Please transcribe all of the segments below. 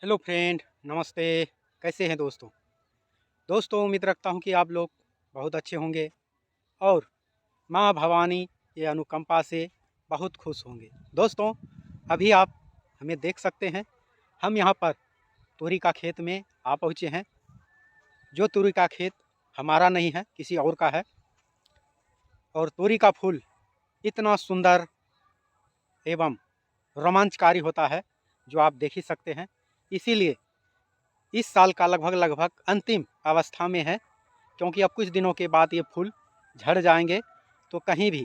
Hello friend, नमस्ते। कैसे हैं दोस्तों उम्मीद रखता हूं कि आप लोग बहुत अच्छे होंगे और माँ भवानी ये अनुकंपा से बहुत खुश होंगे। दोस्तों, अभी आप हमें देख सकते हैं, हम यहाँ पर तोरी का खेत में आ पहुँचे हैं। जो तोरी का खेत हमारा नहीं है, किसी और का है। और तोरी का फूल इतना सुंदर एवं रोमांचकारी होता है जो आप देख ही सकते हैं। इसीलिए इस साल का लगभग अंतिम अवस्था में है, क्योंकि अब कुछ दिनों के बाद ये फूल झड़ जाएंगे। तो कहीं भी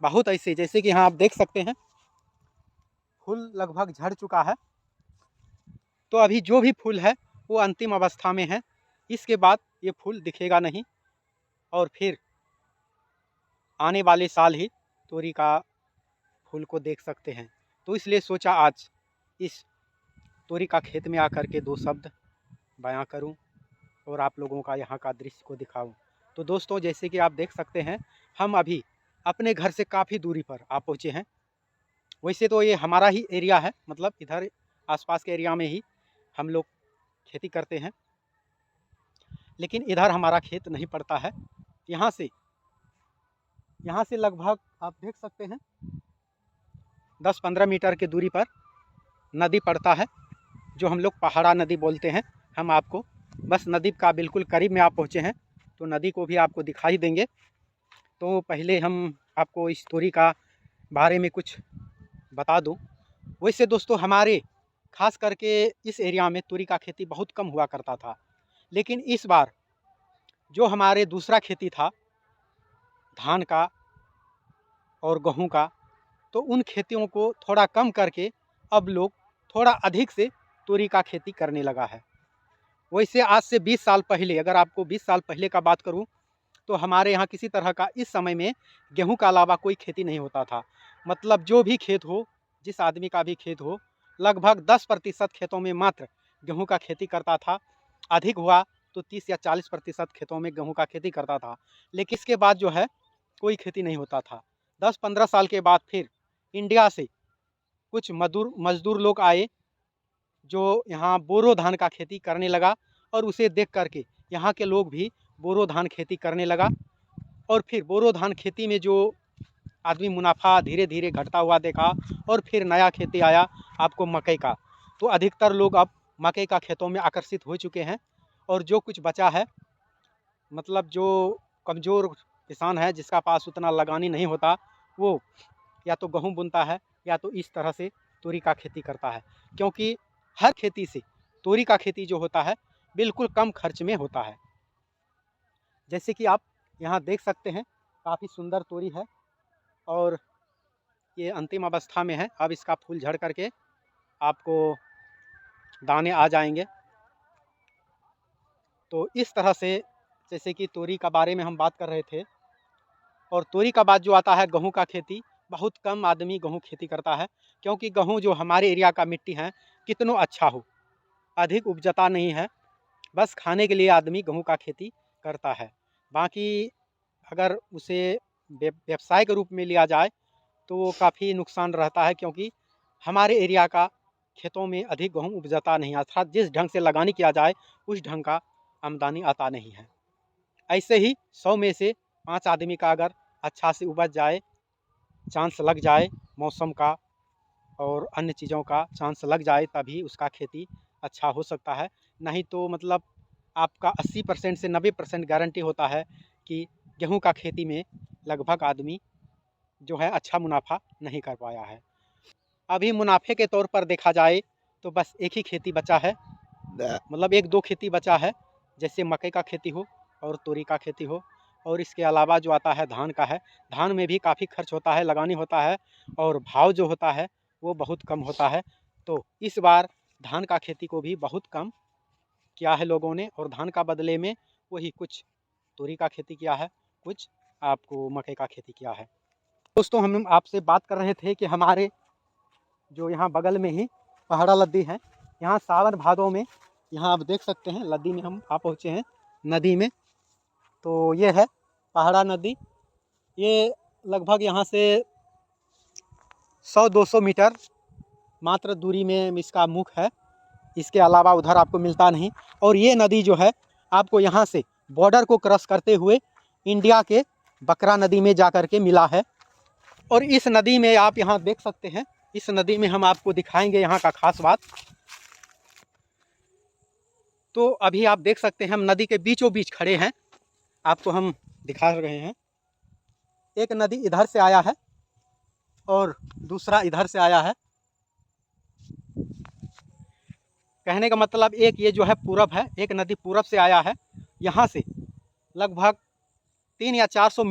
बहुत ऐसे, जैसे कि यहाँ आप देख सकते हैं, फूल लगभग झड़ चुका है। तो अभी जो भी फूल है वो अंतिम अवस्था में है। इसके बाद ये फूल दिखेगा नहीं और फिर आने वाले साल ही तोरी का फूल को देख सकते हैं। तो इसलिए सोचा आज इस तोरी का खेत में आकर के दो शब्द बयां करूं और आप लोगों का यहाँ का दृश्य को दिखाऊं। तो दोस्तों, जैसे कि आप देख सकते हैं, हम अभी अपने घर से काफ़ी दूरी पर आ पहुँचे हैं। वैसे तो ये हमारा ही एरिया है, मतलब इधर आसपास के एरिया में ही हम लोग खेती करते हैं, लेकिन इधर हमारा खेत नहीं पड़ता है। यहाँ से लगभग आप देख सकते हैं 10-15 मीटर की दूरी पर नदी पड़ता है, जो हम लोग पहाड़ा नदी बोलते हैं। हम आपको बस नदी का बिल्कुल करीब में आप पहुँचे हैं, तो नदी को भी आपको दिखाई देंगे। तो पहले हम आपको इस तोरी का बारे में कुछ बता दूं। वैसे दोस्तों, हमारे खास करके इस एरिया में तोरी का खेती बहुत कम हुआ करता था, लेकिन इस बार जो हमारे दूसरा खेती था धान का और गेहूं का, तो उन खेतियों को थोड़ा कम करके अब लोग थोड़ा अधिक से तोरी का खेती करने लगा है। वैसे आज से 20 साल पहले, अगर आपको 20 साल पहले का बात करूं, तो हमारे यहाँ किसी तरह का इस समय में गेहूं का अलावा कोई खेती नहीं होता था। मतलब जो भी खेत हो, जिस आदमी का भी खेत हो, लगभग 10% खेतों में मात्र गेहूं का खेती करता था। अधिक हुआ तो 30 या 40% खेतों में गेहूं का खेती करता था। लेकिन इसके बाद जो है कोई खेती नहीं होता था। 10-15 साल के बाद फिर इंडिया से कुछ मजदूर लोग आए, जो यहाँ बोरो धान का खेती करने लगा, और उसे देख करके यहाँ के लोग भी बोरो धान खेती करने लगा। और फिर बोरो धान खेती में जो आदमी मुनाफा धीरे धीरे घटता हुआ देखा, और फिर नया खेती आया आपको मकई का। तो अधिकतर लोग अब मकई का खेतों में आकर्षित हो चुके हैं। और जो कुछ बचा है, मतलब जो कमज़ोर किसान है, जिसका पास उतना लगानी नहीं होता, वो या तो गेहूँ बुनता है या तो इस तरह से तोरी का खेती करता है। क्योंकि हर खेती से तोरी का खेती जो होता है बिल्कुल कम खर्च में होता है। जैसे कि आप यहाँ देख सकते हैं, काफ़ी सुंदर तोरी है और ये अंतिम अवस्था में है। अब इसका फूल झड़ करके आपको दाने आ जाएंगे। तो इस तरह से, जैसे कि तोरी का बारे में हम बात कर रहे थे, और तोरी का बाद जो आता है गेहूं का खेती, बहुत कम आदमी गेहूं खेती करता है। क्योंकि गेहूं जो हमारे एरिया का मिट्टी है, कितनों अच्छा हो, अधिक उपजता नहीं है। बस खाने के लिए आदमी गेहूं का खेती करता है। बाकी अगर उसे व्यवसाय के रूप में लिया जाए तो वो काफ़ी नुकसान रहता है, क्योंकि हमारे एरिया का खेतों में अधिक गेहूँ उपजता नहीं, अर्थात जिस ढंग से लगानी किया जाए उस ढंग का आमदनी आता नहीं है। ऐसे ही 100 में से 5 आदमी का अगर अच्छा से उपज जाए, चांस लग जाए मौसम का और अन्य चीज़ों का चांस लग जाए, तभी उसका खेती अच्छा हो सकता है। नहीं तो मतलब आपका 80% से 90% गारंटी होता है कि गेहूं का खेती में लगभग आदमी जो है अच्छा मुनाफा नहीं कर पाया है। अभी मुनाफे के तौर पर देखा जाए तो बस एक ही खेती बचा है, मतलब 1-2 खेती बचा है, जैसे मकई का खेती हो और तोरी का खेती हो। और इसके अलावा जो आता है धान का है। धान में भी काफ़ी खर्च होता है, लगानी होता है, और भाव जो होता है वो बहुत कम होता है। तो इस बार धान का खेती को भी बहुत कम किया है लोगों ने, और धान का बदले में वही कुछ तोरी का खेती किया है, कुछ आपको मकई का खेती किया है। दोस्तों, हम आपसे बात कर रहे थे कि हमारे जो यहाँ बगल में ही पहाड़ा लद्दी है, यहाँ सावन भादों में, यहाँ आप देख सकते हैं लद्दी में हम आ पहुँचे हैं, नदी में। तो ये है पहाड़ा नदी। ये लगभग यहाँ से 100-200 मीटर मात्र दूरी में इसका मुख है। इसके अलावा उधर आपको मिलता नहीं। और ये नदी जो है आपको यहाँ से बॉर्डर को क्रॉस करते हुए इंडिया के बकरा नदी में जा कर के मिला है। और इस नदी में आप यहाँ देख सकते हैं, इस नदी में हम आपको दिखाएंगे यहाँ का खास बात। तो अभी आप देख सकते हैं हम नदी के बीचों बीच खड़े हैं, आपको हम दिखा रहे हैं। एक नदी इधर से आया है और दूसरा इधर से आया है। कहने का मतलब एक ये जो है पूरब है, एक नदी पूरब से आया है, यहाँ से लगभग 3 या 400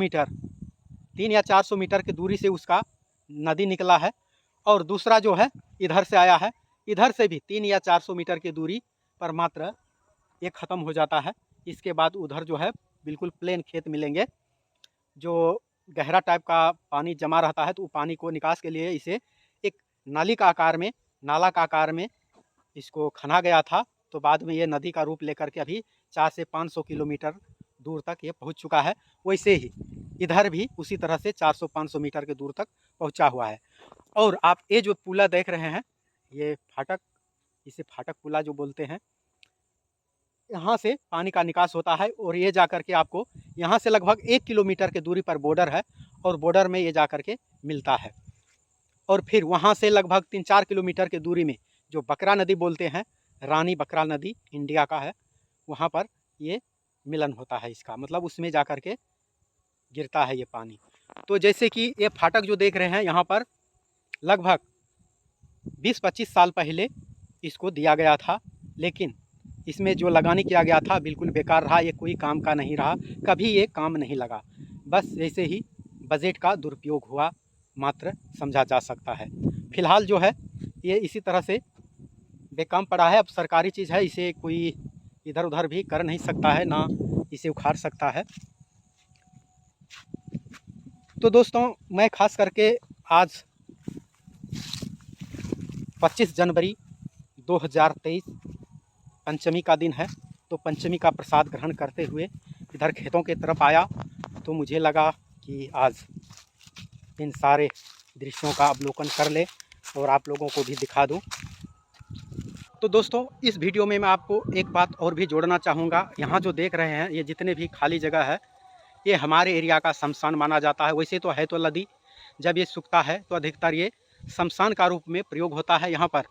मीटर की दूरी से उसका नदी निकला है। और दूसरा जो है इधर से आया है, इधर से भी 3 या 400 मीटर की दूरी पर मात्र ये ख़त्म हो जाता है। इसके बाद उधर जो है बिल्कुल प्लेन खेत मिलेंगे, जो गहरा टाइप का पानी जमा रहता है। तो वो पानी को निकास के लिए इसे एक नाली का आकार में, नाला का आकार में इसको खना गया था। तो बाद में ये नदी का रूप लेकर के अभी 400 से 500 किलोमीटर दूर तक ये पहुंच चुका है। वैसे ही इधर भी उसी तरह से 400-500 मीटर के दूर तक पहुंचा हुआ है। और आप ये जो पुला देख रहे हैं, ये फाटक, इसे फाटक पुला जो बोलते हैं, यहाँ से पानी का निकास होता है और ये जा कर के आपको यहाँ से लगभग 1 किलोमीटर की दूरी पर बॉर्डर है और बॉर्डर में ये जा कर के मिलता है। और फिर वहाँ से लगभग 3-4 किलोमीटर की दूरी में जो बकरा नदी बोलते हैं, रानी बकरा नदी इंडिया का है, वहाँ पर ये मिलन होता है इसका, मतलब उसमें जा कर के गिरता है ये पानी। तो जैसे कि ये फाटक जो देख रहे हैं, यहाँ पर लगभग 20-25 साल पहले इसको दिया गया था, लेकिन इसमें जो लगानी किया गया था बिल्कुल बेकार रहा, ये कोई काम का नहीं रहा, कभी ये काम नहीं लगा। बस ऐसे ही बजट का दुरुपयोग हुआ मात्र समझा जा सकता है। फिलहाल जो है ये इसी तरह से बेकाम पड़ा है। अब सरकारी चीज़ है, इसे कोई इधर उधर भी कर नहीं सकता है, ना इसे उखाड़ सकता है। तो दोस्तों, मैं खास करके आज 25 जनवरी 2023 पंचमी का दिन है, तो पंचमी का प्रसाद ग्रहण करते हुए इधर खेतों के तरफ आया। तो मुझे लगा कि आज इन सारे दृश्यों का अवलोकन कर ले और आप लोगों को भी दिखा दूं। तो दोस्तों, इस वीडियो में मैं आपको एक बात और भी जोड़ना चाहूँगा। यहाँ जो देख रहे हैं, ये जितने भी खाली जगह है, ये हमारे एरिया का शमशान माना जाता है। वैसे तो है तो नदी, जब ये सूखता है तो अधिकतर ये शमशान का रूप में प्रयोग होता है। यहाँ पर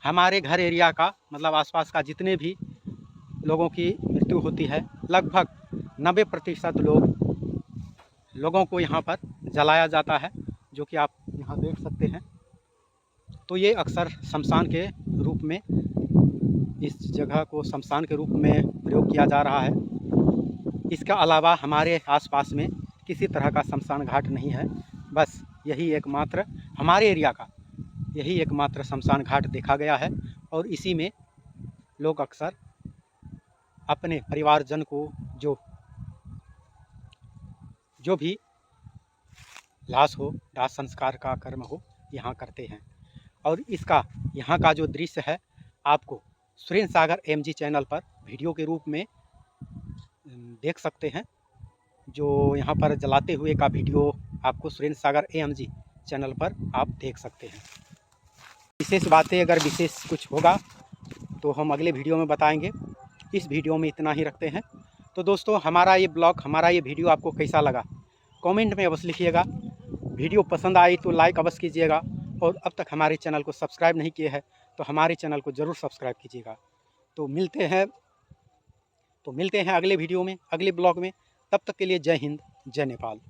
हमारे घर एरिया का, मतलब आसपास का जितने भी लोगों की मृत्यु होती है, लगभग 90% लोगों को यहाँ पर जलाया जाता है, जो कि आप यहाँ देख सकते हैं। तो ये अक्सर शमशान के रूप में, इस जगह को शमशान के रूप में प्रयोग किया जा रहा है। इसका अलावा हमारे आसपास में किसी तरह का शमशान घाट नहीं है। बस यही एकमात्र हमारे एरिया का यही एकमात्र शमशान घाट देखा गया है। और इसी में लोग अक्सर अपने परिवारजन को जो भी लाश हो, दाह संस्कार का कर्म हो, यहाँ करते हैं। और इसका यहाँ का जो दृश्य है, आपको सुरेंद्र सागर एमजी चैनल पर वीडियो के रूप में देख सकते हैं। जो यहाँ पर जलाते हुए का वीडियो आपको सुरेंद्र सागर एमजी चैनल पर आप देख सकते हैं। विशेष बातें अगर विशेष कुछ होगा तो हम अगले वीडियो में बताएंगे। इस वीडियो में इतना ही रखते हैं। तो दोस्तों, हमारा ये ब्लॉग, हमारा ये वीडियो आपको कैसा लगा कमेंट में अवश्य लिखिएगा। वीडियो पसंद आई तो लाइक अवश्य कीजिएगा, और अब तक हमारे चैनल को सब्सक्राइब नहीं किए हैं तो हमारे चैनल को ज़रूर सब्सक्राइब कीजिएगा। तो मिलते हैं अगले वीडियो में, अगले ब्लॉग में। तब तक के लिए जय हिंद, जय नेपाल।